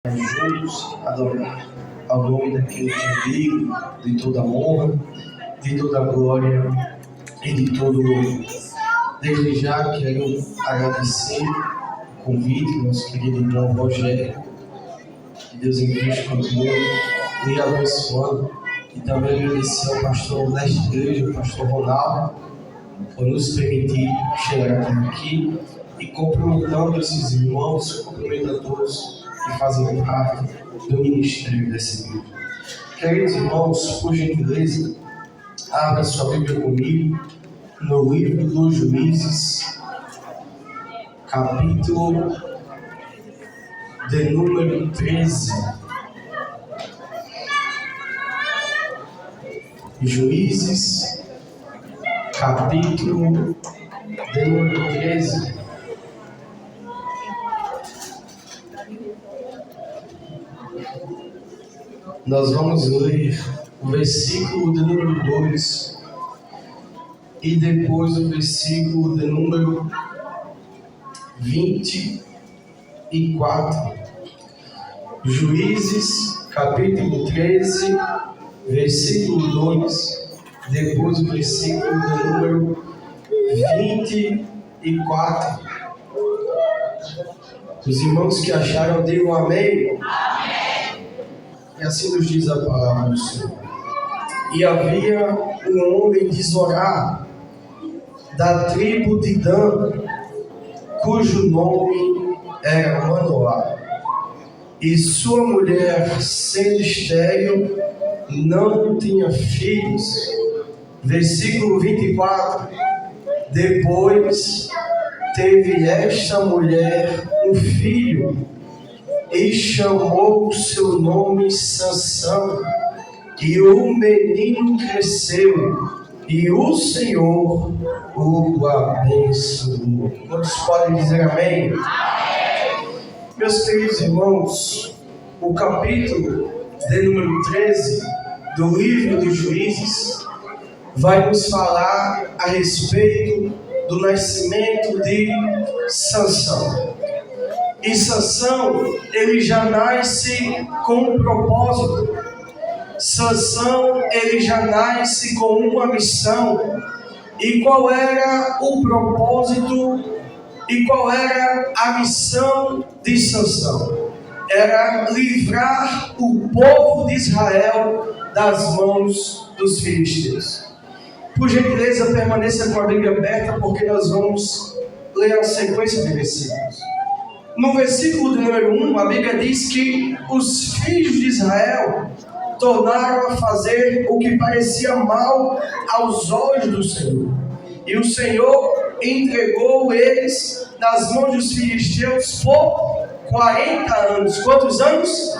juntos adorar ao nome daquele que é digno de toda honra, de toda glória e de todo louvor. Desde já quero agradecer o convite do nosso querido irmão Rogério, que Deus em Cristo continue me abençoando, e também agradecer ao pastor desta igreja, o pastor Ronaldo, por nos permitir chegar até aqui, e cumprimentando esses irmãos, cumprimento a todos que fazem parte do ministério dessa igreja. Queridos irmãos, por gentileza, abra sua Bíblia comigo no livro dos Juízes, capítulo de número 13. Juízes, capítulo de número 13. Nós vamos ler o versículo de número 2 e depois o versículo de número 24. Juízes, capítulo 13, versículo 2, depois o versículo de número 24. Os irmãos que acharam, digam amém. E assim nos diz a palavra do Senhor. E havia um homem de Zorá, da tribo de Dan, cujo nome era Manoá. E sua mulher, sendo estéril, não tinha filhos. Versículo 24. Depois teve esta mulher um filho, e chamou o seu nome Sansão. E o menino cresceu, e o Senhor o abençoou. Todos podem dizer amém? Amém. Meus queridos irmãos, o capítulo de número 13 do livro dos Juízes vai nos falar a respeito do nascimento de Sansão. E Sansão, ele já nasce com um propósito. Sansão, ele já nasce com uma missão. E qual era o propósito e qual era a missão de Sansão? Era livrar o povo de Israel das mãos dos filisteus. Por gentileza, permaneça com a Bíblia aberta, porque nós vamos ler a sequência de versículos. No versículo de número 1, a Bíblia diz que os filhos de Israel tornaram a fazer o que parecia mal aos olhos do Senhor. E o Senhor entregou eles nas mãos dos filisteus por 40 anos. Quantos anos?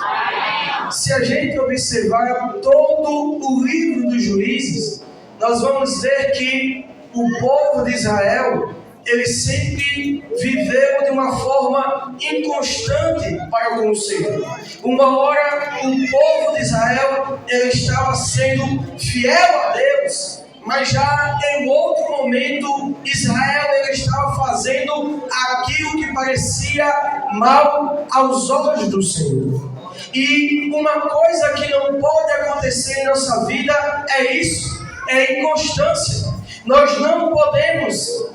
Se a gente observar todo o livro dos Juízes, nós vamos ver que o povo de Israel, ele sempre viveu de uma forma inconstante para com o Senhor. Uma hora o povo de Israel, ele estava sendo fiel a Deus, mas já em outro momento Israel, ele estava fazendo aquilo que parecia mal aos olhos do Senhor. E uma coisa que não pode acontecer em nossa vida é isso, é inconstância. Nós não podemos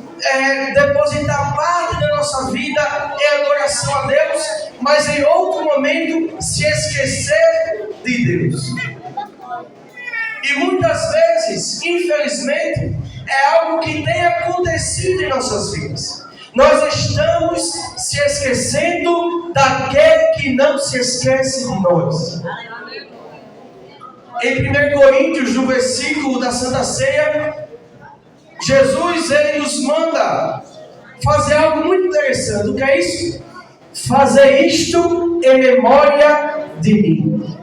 depositar parte da nossa vida em adoração a Deus, mas em outro momento se esquecer de Deus. E muitas vezes, infelizmente, é algo que tem acontecido em nossas vidas. Nós estamos se esquecendo daquele que não se esquece de nós. Em 1 Coríntios, no versículo da Santa Ceia, Jesus, ele nos manda fazer algo muito interessante. O que é isso? Fazer isto em memória de mim.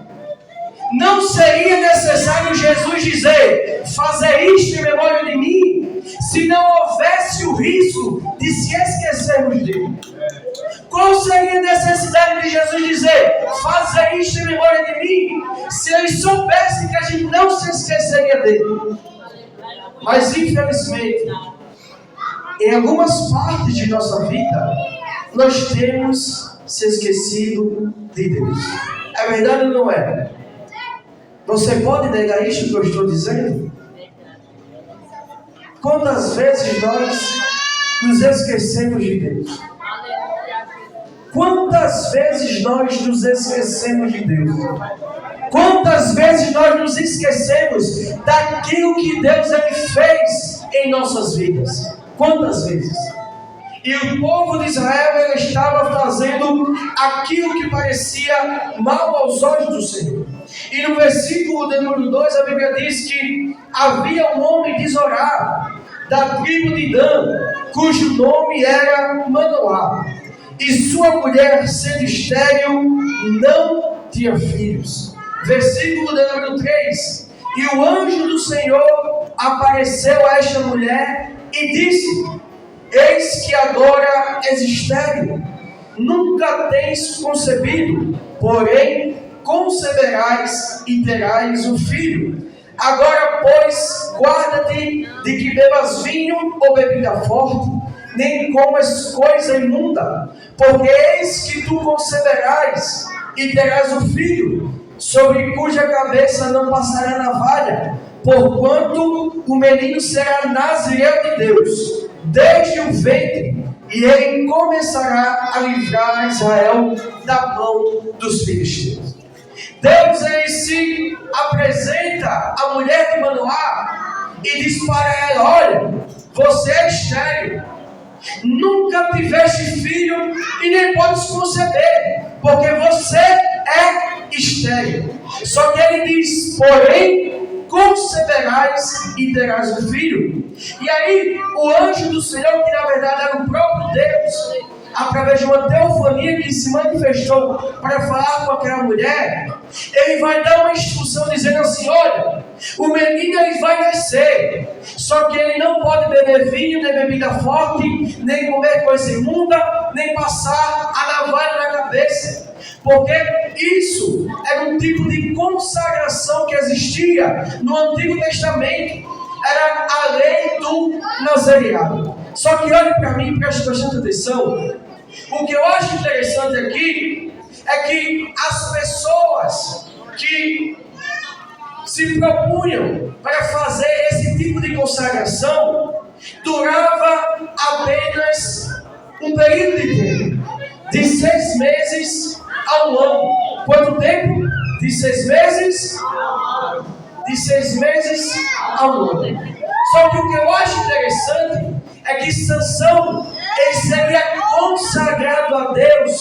Não seria necessário Jesus dizer, fazer isto em memória de mim, se não houvesse o risco de se esquecermos dele. Qual seria a necessidade de Jesus dizer, fazer isto em memória de mim, se ele soubesse que a gente não se esqueceria dele? Mas infelizmente, em algumas partes de nossa vida, nós temos se esquecido de Deus. É verdade ou não é? Você pode negar isso que eu estou dizendo? Quantas vezes nós nos esquecemos de Deus? Quantas vezes nós nos esquecemos de Deus? Quantas vezes nós nos esquecemos daquilo que Deus ele fez em nossas vidas? Quantas vezes? E o povo de Israel ele estava fazendo aquilo que parecia mal aos olhos do Senhor. E no versículo de número 2 a Bíblia diz que havia um homem de Zorá, da tribo de Dan, cujo nome era Manoá. E sua mulher, sendo estéril, não tinha filhos. Versículo de número 3. E o anjo do Senhor apareceu a esta mulher e disse: eis que agora és estéril, nunca tens concebido, porém conceberás e terás um filho. Agora, pois, guarda-te de que bebas vinho ou bebida forte, nem comas coisa imunda, porque eis que tu conceberás e terás um filho, sobre cuja cabeça não passará navalha, porquanto o menino será nazireu de Deus, desde o ventre, e ele começará a livrar Israel da mão dos filisteus. Deus ele se apresenta à mulher de Manoá e diz para ela: olha, você é estéril, nunca tiveste filho e nem podes conceber, porque você é estéril. Só que ele diz: porém conceberás e terás um filho. E aí o anjo do Senhor, que na verdade era o próprio Deus, através de uma teofania que se manifestou para falar com aquela mulher, ele vai dar uma instrução dizendo assim: olha, o menino ele vai nascer, só que ele não pode beber vinho, nem bebida forte, nem comer coisa imunda, nem passar a navalha na cabeça, porque isso era um tipo de consagração que existia no Antigo Testamento. Era a lei do nazareado. Só que olhe para mim, preste bastante atenção. O que eu acho interessante aqui é que as pessoas que se propunham para fazer esse tipo de consagração durava apenas um período de tempo, de 6 meses a um ano. Quanto tempo? De 6 meses? De 6 meses a um ano. Só que o que eu acho interessante é que Sansão ele seria consagrado a Deus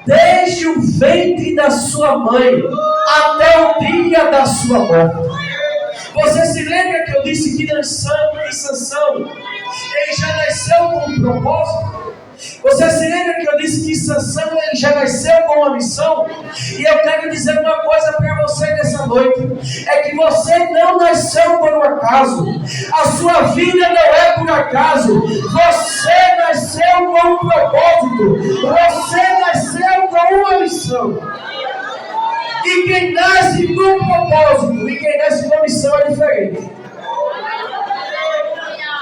desde o ventre da sua mãe até o dia da sua morte. Você se lembra que eu disse que Sansão ele já nasceu com um propósito? Você se lembra que eu disse que Sansão ele já nasceu com uma missão? E eu quero dizer uma coisa para você nessa noite: é que você não nasceu por um acaso. A sua vida não é por acaso. Você nasceu com um propósito. Você nasceu com uma missão. E quem nasce com um propósito e quem nasce com missão é diferente.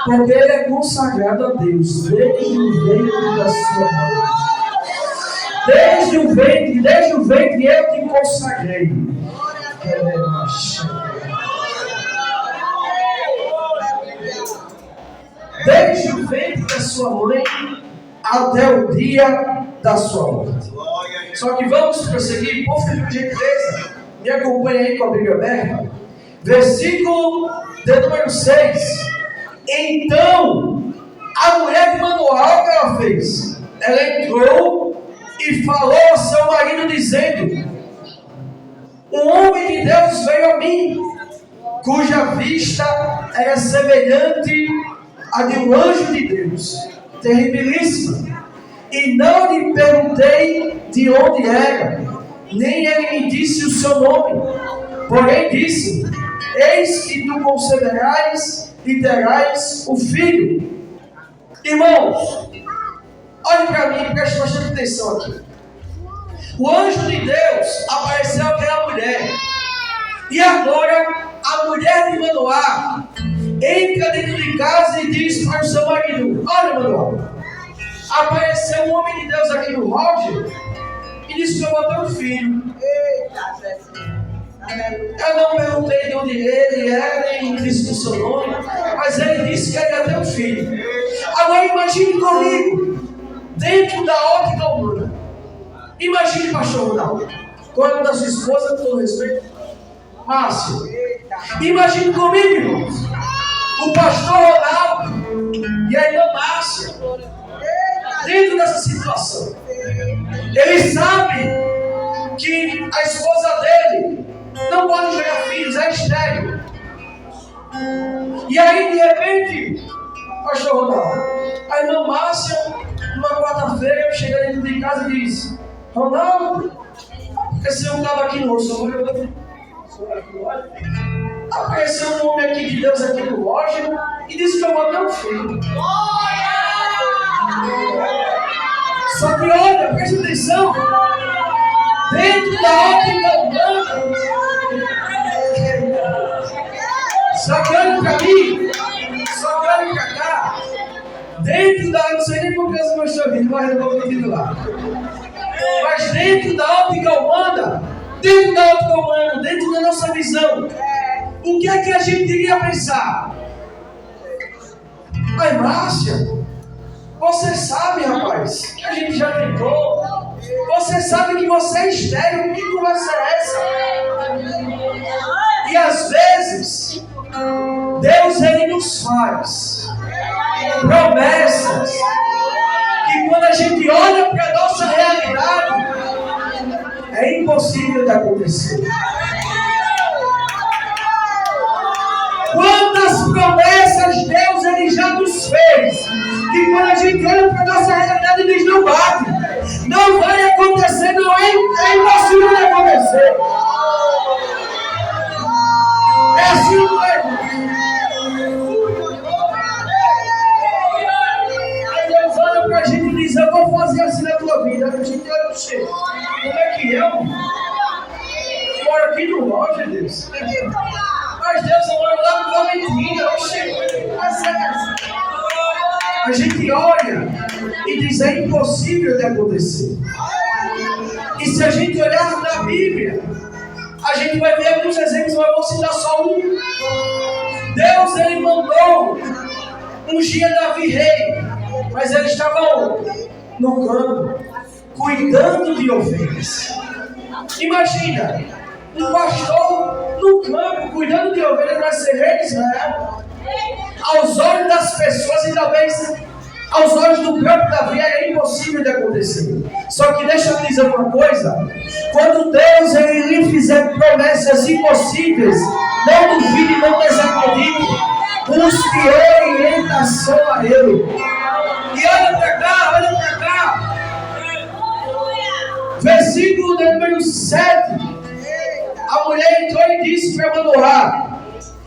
Porque ele é consagrado a Deus desde o ventre da sua mãe. Desde o ventre eu te consagrei. Desde o ventre da sua mãe até o dia da sua morte. Só que vamos prosseguir, por gentileza. Me acompanhe aí com a Bíblia aberta. Versículo de número 6. Então, a mulher de Manoá, o que ela fez? Ela entrou e falou ao seu marido, dizendo: um homem de Deus veio a mim, cuja vista era semelhante à de um anjo de Deus, terribilíssima. E não lhe perguntei de onde era, nem ele me disse o seu nome. Porém disse: eis que tu conceberás e terás o filho. Irmãos, olhe para mim e preste bastante atenção aqui. O anjo de Deus apareceu àquela mulher. E agora a mulher de Manoá entra dentro de casa e diz para o seu marido: olha, Manoá, apareceu um homem de Deus aqui no Roger disse: eu vou ter um filho. Eu não perguntei de onde ele era, nem disse o seu nome, mas ele disse que ele ia ter um filho. Agora imagine comigo, dentro da ótica humana. Imagine, pastor Ronaldo, qual é o nome da sua esposa, com todo respeito? Márcia. Imagine comigo, irmãos, o pastor Ronaldo e a irmã Márcia, dentro dessa situação. Ele sabe que a esposa dele não pode gerar filhos, é estéril. E aí, de repente, pastor Ronaldo, a irmã Márcia, numa quarta-feira, chega dentro de casa e diz: Ronaldo, apareceu um cara aqui no apareceu um homem aqui de Deus aqui no Roger e disse que eu vou ter um filho. Só que olha, preste atenção, dentro da ótica humana, só que olha para mim, só que olha para cá, dentro da, não sei nem por que eu não estou vindo, mas eu vou vindo lá. Mas dentro da ótica humana, dentro da nossa visão, o que é que a gente iria pensar? Mas Márcia, você sabe, rapaz, que a gente já tentou. Você sabe que você é estéril. Que conversa é essa? E às vezes, Deus ele nos faz promessas que quando a gente olha para a nossa realidade, é impossível de acontecer. Quantas promessas Deus ele já nos fez, que quando a gente olha para a nossa realidade, ele diz: não bate, não vai acontecer, não é impossível de acontecer. É assim, não é? Aí Deus olha para a gente e diz: eu vou fazer assim na tua vida. A gente olha para você: como é que eu moro aqui no Roger, Deus? Mas Deus, eu moro lá no Valentina. A gente olha e diz: é impossível de acontecer. E se a gente olhar na Bíblia, a gente vai ver alguns exemplos, mas eu vou citar só um. Deus, ele mandou ungir Davi rei, mas ele estava no campo, cuidando de ovelhas. Imagina, um pastor no campo, cuidando de ovelhas, vai ser rei de Israel. Aos olhos das pessoas, e talvez aos olhos do próprio Davi, é impossível de acontecer. Só que deixa eu dizer uma coisa: quando Deus ele lhe fizer promessas impossíveis, não duvide, não desacredite, busque orientação a Ele. E olha para cá, versículo número 7. A mulher entrou e disse para Manoá.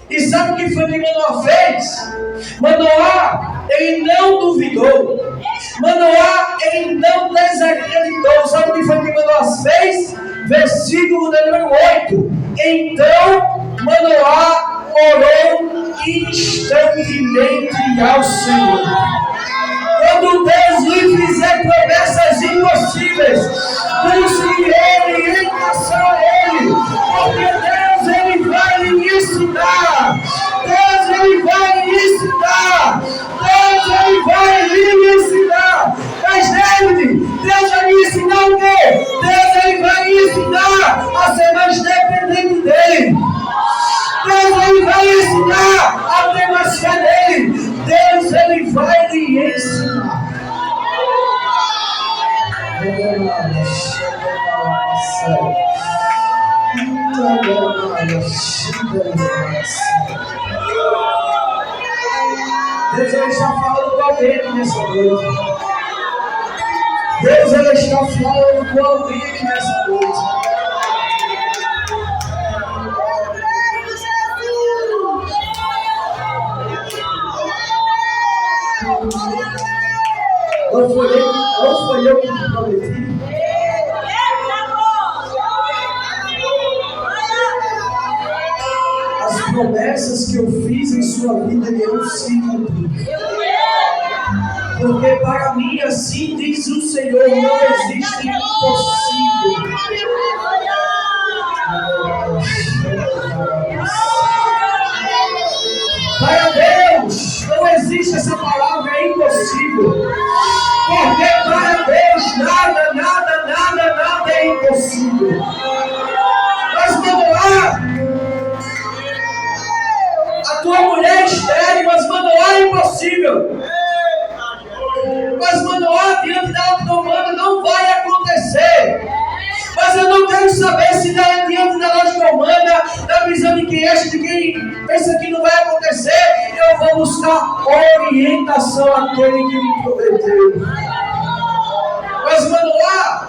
E sabe o que foi que Manoá fez? Manoá, ele não duvidou. Manoá, ele não desacreditou. Sabe o que foi que Manoá fez? Versículo número 8. Então Manoá orou instantemente ao Senhor. Quando Deus lhe fizer promessas impossíveis, busque orientação a Ele, porque Deus ele vai lhe ensinar. Deus ele vai lhe ensinar. Deus ele vai lhe ensinar. Mas David, Deus vai lhe ensinar o quê? Deus ele vai lhe ensinar a ser mais dependente dele. Deus ele vai lhe ensinar a ter mais fé nele. Deus ele vai lhe ensinar. Deus ele está falando com alguém aqui nessa noite. Deus ele está falando com alguém aqui nessa noite. Não foi eu que te prometi. As promessas que eu fiz em sua vida irão se cumprir. Porque para mim assim diz o Senhor, não existe impossível impossível. Mas, Manoá, a tua mulher estéril, mas, Manoá, é impossível. Mas, Manoá, diante da outra humana, não vai acontecer. Mas eu não quero saber se diante da lógica humana, da visão de quem acha, de quem pensa que não vai acontecer, eu vou buscar orientação àquele que me prometeu. Mas, Manoá,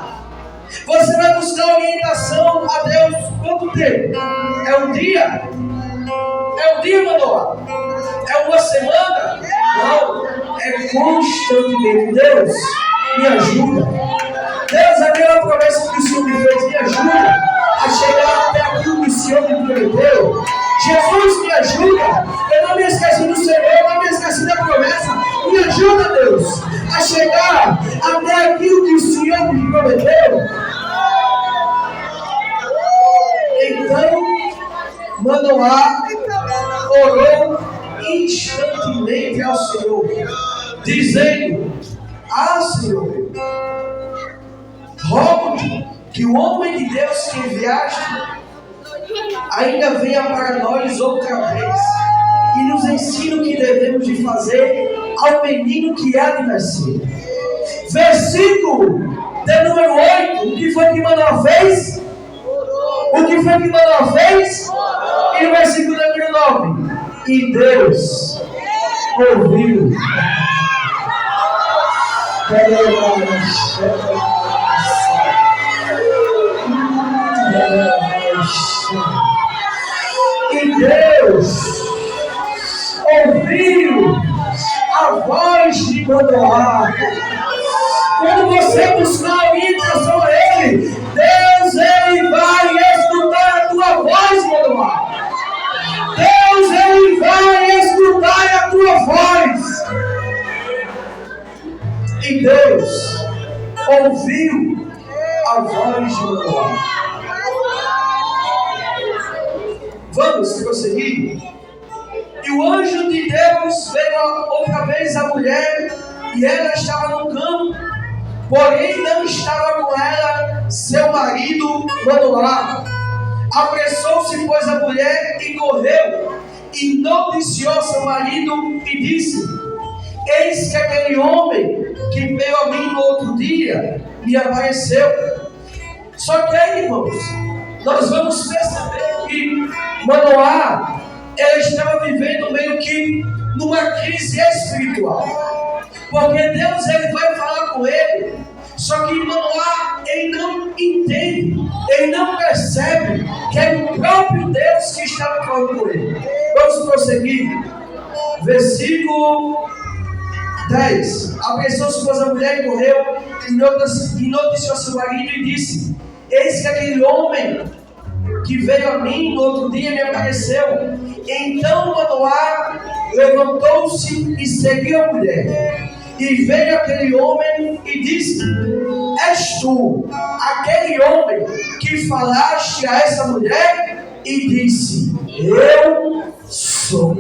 você vai buscar orientação a Deus quanto tempo? É um dia? É um dia, Manoá? É uma semana? Não, é constantemente. Deus, me ajuda. Deus, aquela promessa que o Senhor me fez, me ajuda a chegar até aquilo que o Senhor me prometeu. Jesus, me ajuda. Eu não me esqueci do Senhor, eu não me esqueci da promessa. Me ajuda, Deus, a chegar até aquilo que o Senhor me prometeu. Então, Manoá orou instantemente ao Senhor, dizendo: Ah, Senhor, rogo-te que o homem de Deus que enviaste ainda venha para nós outra vez e nos ensine o que devemos de fazer ao menino que há de nascer. Versículo de número 8. O que foi que Manoá fez? O que foi que Manoá fez? E no versículo número 9. E Deus ouviu. E Deus ouviu a voz de Manoá. Quando você buscar orientação a Ele, Deus, Ele vai escutar a tua voz, Manoá. Deus, Ele vai escutar a tua voz. E Deus ouviu a voz de Manoá. Vamos prosseguir. E o anjo de Deus veio outra vez à mulher, e ela estava no campo, porém não estava com ela seu marido Manoá. Apressou-se, pois, a mulher e correu, e noticiou seu marido e disse: Eis que aquele homem que veio a mim no outro dia me apareceu. Só que aí, irmãos, nós vamos perceber que Manoá, ela estava vivendo meio que numa crise espiritual. Porque Deus, ele vai falar com ele, só que Manoá, ele não entende, ele não percebe que é o próprio Deus que estava falando com ele. Vamos prosseguir. Versículo 10. Apressou-se, pois, a mulher e correu, e noticiou seu marido e disse: Eis que aquele homem que veio a mim no outro dia me apareceu. Então Manoá levantou-se e seguiu a mulher. E veio aquele homem e disse: És tu aquele homem que falaste a essa mulher? E disse: Eu sou.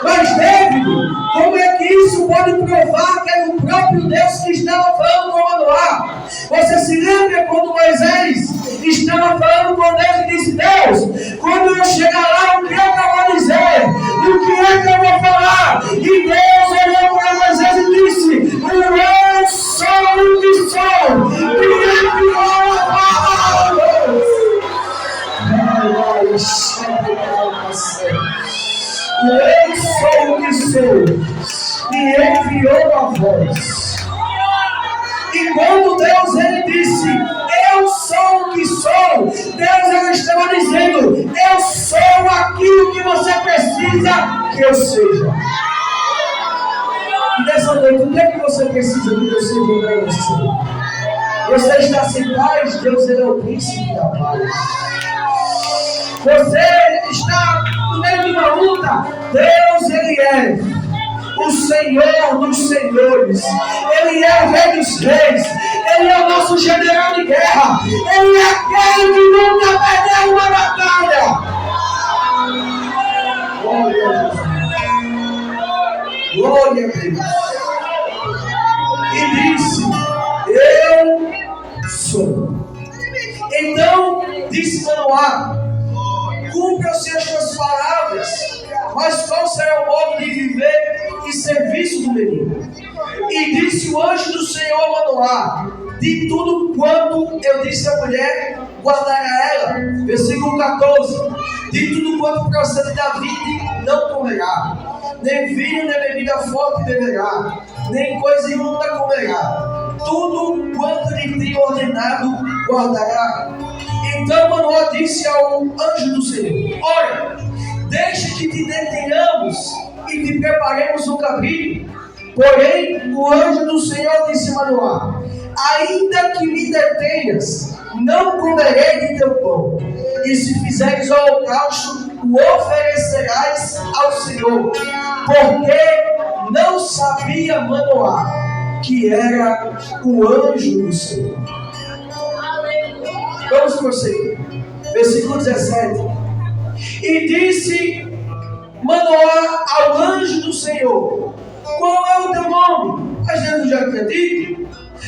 Mas, David, como é que isso pode provar que é o próprio Deus que estava falando com Manoá? Você se lembra quando Moisés estava falando com Deus e disse: Deus, quando eu chegar lá, o que é que eu vou dizer? O que é que eu vou falar? E Deus olhou para Moisés e disse: Eu sou o que sou. E ele Eu sou o que sou, e enviou a voz. E quando Deus, ele disse: Eu sou o que sou, Deus, ele estava dizendo: Eu sou aquilo que você precisa que eu seja. E nessa noite, o que é que você precisa que eu seja para você? Você está sem paz? Deus, ele é o príncipe da paz. Você está no meio de uma luta? Deus, ele é o Senhor dos senhores. Ele é o Rei dos reis. Ele é o nosso general de guerra. Ele é aquele que nunca perdeu uma batalha. Glória a Deus. Glória a Deus. E disse: Eu sonho. Então disse Manoá: cumpram-se as tuas palavras, mas qual será o modo de viver e serviço do menino? E disse o anjo do Senhor a Manoá: de tudo quanto eu disse à mulher, guardará ela. Versículo 14: de tudo quanto procede da vida não comerá, nem vinho nem bebida forte beberá, nem coisa imunda comerá. Tudo quanto lhe tenho ordenado guardará. Então Manoá disse ao anjo do Senhor: olha, deixa que te detenhamos e te preparemos um cabrito. Porém, o anjo do Senhor disse a Manoá: ainda que me detenhas, não comerei de teu pão. E se fizeres o holocausto, o oferecerás ao Senhor. Porque não sabia Manoá que era o anjo do Senhor. Vamos prosseguir. Versículo 17. E disse Manoá ao anjo do Senhor: qual é o teu nome? Mas Deus já tinha dito,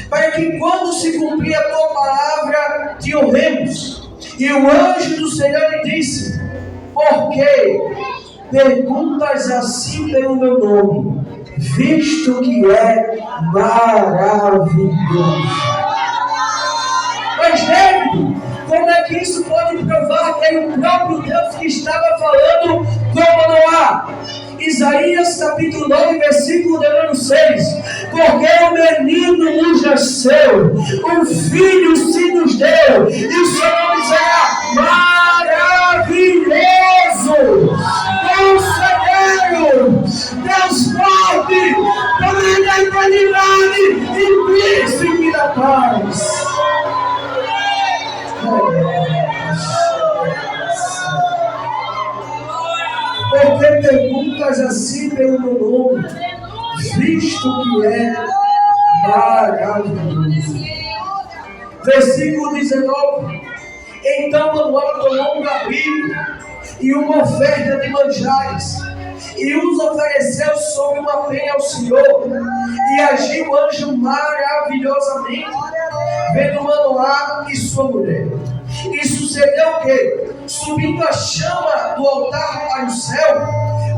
para que quando se cumprir a tua palavra te honremos. E o anjo do Senhor lhe disse: por que perguntas assim pelo meu nome, visto que é maravilhoso? Mas David, como é que isso pode provar que é o próprio Deus que estava falando com Manoá? Isaías capítulo 9, versículo de número 6. Porque o menino nos nasceu, um filho se nos deu, e o seu nome será maravilhoso, conselheiro, Deus forte, Pai da eternidade e príncipe da paz. Porque perguntas assim pelo meu nome, visto que é maravilhoso. Versículo 19. Então Manoá tomou um cabrito e uma oferta de manjares, e os ofereceu sobre uma penha ao Senhor. E agiu o anjo maravilhosamente, vendo Manoá e sua mulher. E sucedeu o quê? Subindo a chama do altar para o céu,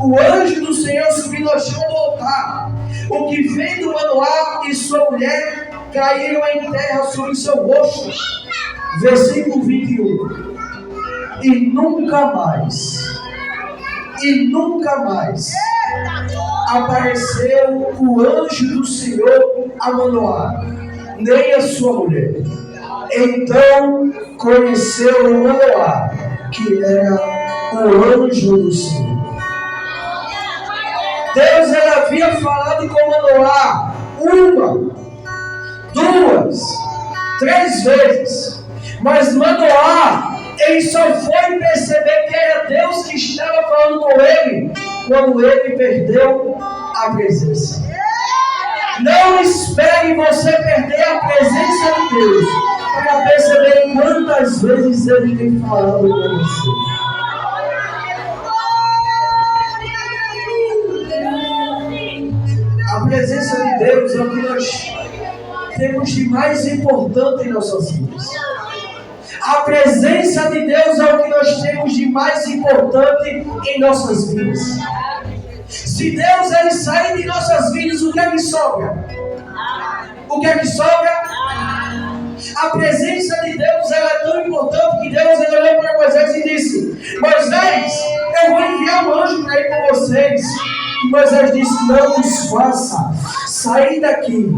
o anjo do Senhor subindo a chama do altar, o que vendo Manoá e sua mulher, caíram em terra sobre seu rosto. Versículo 21. E nunca mais apareceu o anjo do Senhor a Manoá, nem a sua mulher. Então conheceu Manoá que era o anjo do Senhor. Deus havia falado com Manoá 1, 2, 3 vezes, mas Manoá, ele só foi perceber que era Deus que estava falando com ele quando ele perdeu a presença. Não espere você perder a presença de Deus para perceber quantas vezes Ele tem falado com você. A presença de Deus é o que nós temos de mais importante em nossas vidas. A presença de Deus é o que nós temos de mais importante em nossas vidas. Se Deus ele sair de nossas vidas, o que é que sobra? O que é que sobra? A presença de Deus ela é tão importante que Deus ele olhou para Moisés e disse: Moisés, eu vou enviar um anjo para ir com vocês. E Moisés disse: não os faça sair daqui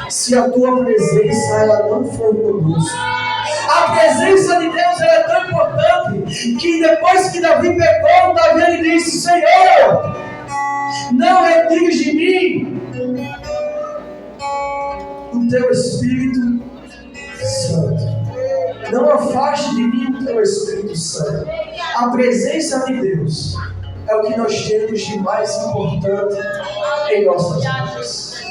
se a tua presença ela não for conosco. A presença de Deus ela é tão importante que depois que Davi pecou, Davi ele disse: Senhor, não retires de mim o teu Espírito Santo. Não afaste de mim o teu Espírito Santo. A presença de Deus é o que nós temos de mais importante em nossas vidas.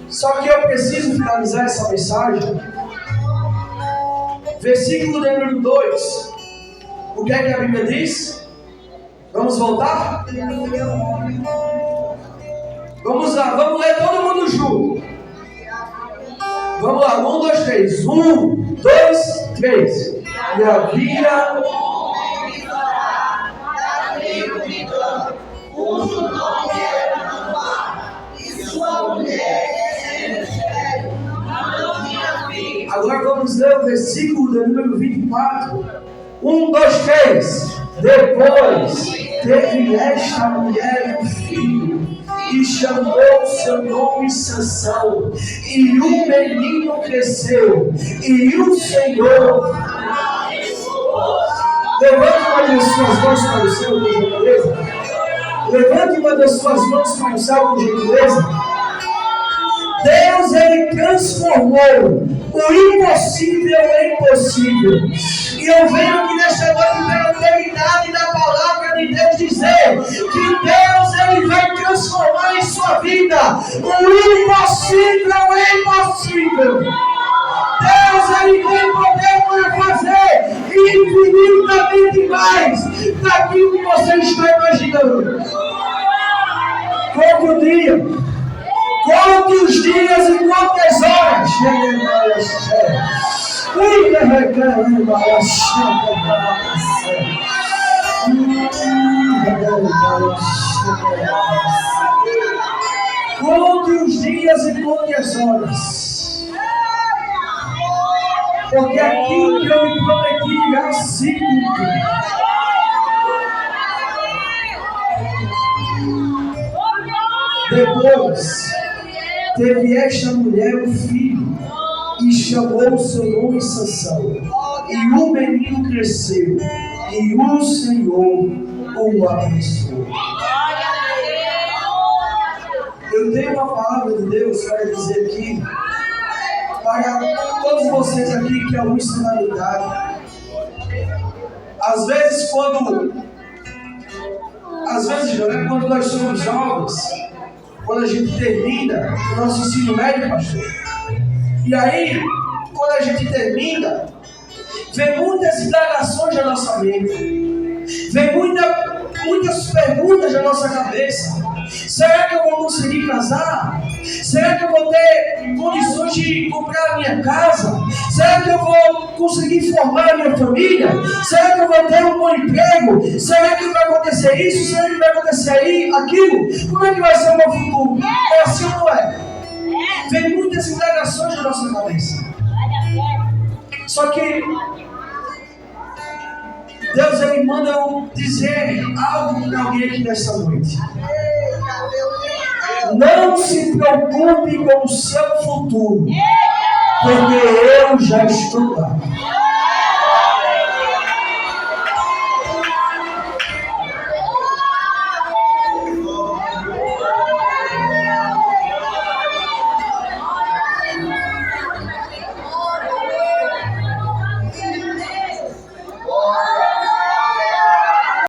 Só que eu preciso finalizar essa mensagem. Versículo número 2. O que é que a Bíblia diz? Vamos voltar? Vamos lá, vamos ler todo mundo junto. Vamos lá, 1, 2, 3. 1, 2, 3. E havia cujo nome era Noá, e sua mulher não tinha filho. Agora vamos ler o versículo de número 24. 1, 2, 3. Depois teve esta mulher um filho, e chamou seu nome Sansão. E o menino cresceu, e o Senhor... Levante uma das suas mãos para o céu, por gentileza. Levante uma das suas mãos para o céu, por gentileza. Deus, Ele transformou o impossível em possível. E eu venho aqui nesta noite pela autoridade da palavra de Deus dizer que Deus, Ele vai transformar em sua vida o impossível em possível. Deus, Ele tem poder para fazer infinitamente mais daquilo que você está imaginando. Conte o dia, conte os dias e quantas horas. Conte os dias e conte as horas. Porque aquilo que eu me prometi irá se cumprir. Depois teve esta mulher um filho, e chamou seu nome Sansão. E o menino cresceu, e o Senhor o abençoou. Eu tenho uma palavra de Deus para dizer aqui, para todos vocês aqui que é uma ensinabilidade. Às vezes, quando nós somos jovens, quando a gente termina o nosso ensino médio, pastor, e aí, quando a gente termina, vem muitas indagações na nossa mente, vem muitas perguntas na nossa cabeça. Será que eu vou conseguir casar? Será que eu vou ter condições de comprar a minha casa? Será que eu vou conseguir formar a minha família? Será que eu vou ter um bom emprego? Será que vai acontecer isso? Será que vai acontecer aquilo? Como é que vai ser o meu futuro? É assim ou não é? Vem muitas indagações na nossa cabeça. Só que Deus, Ele manda eu dizer algo para alguém aqui nesta noite. Não se preocupe com o seu futuro, porque eu já estou lá.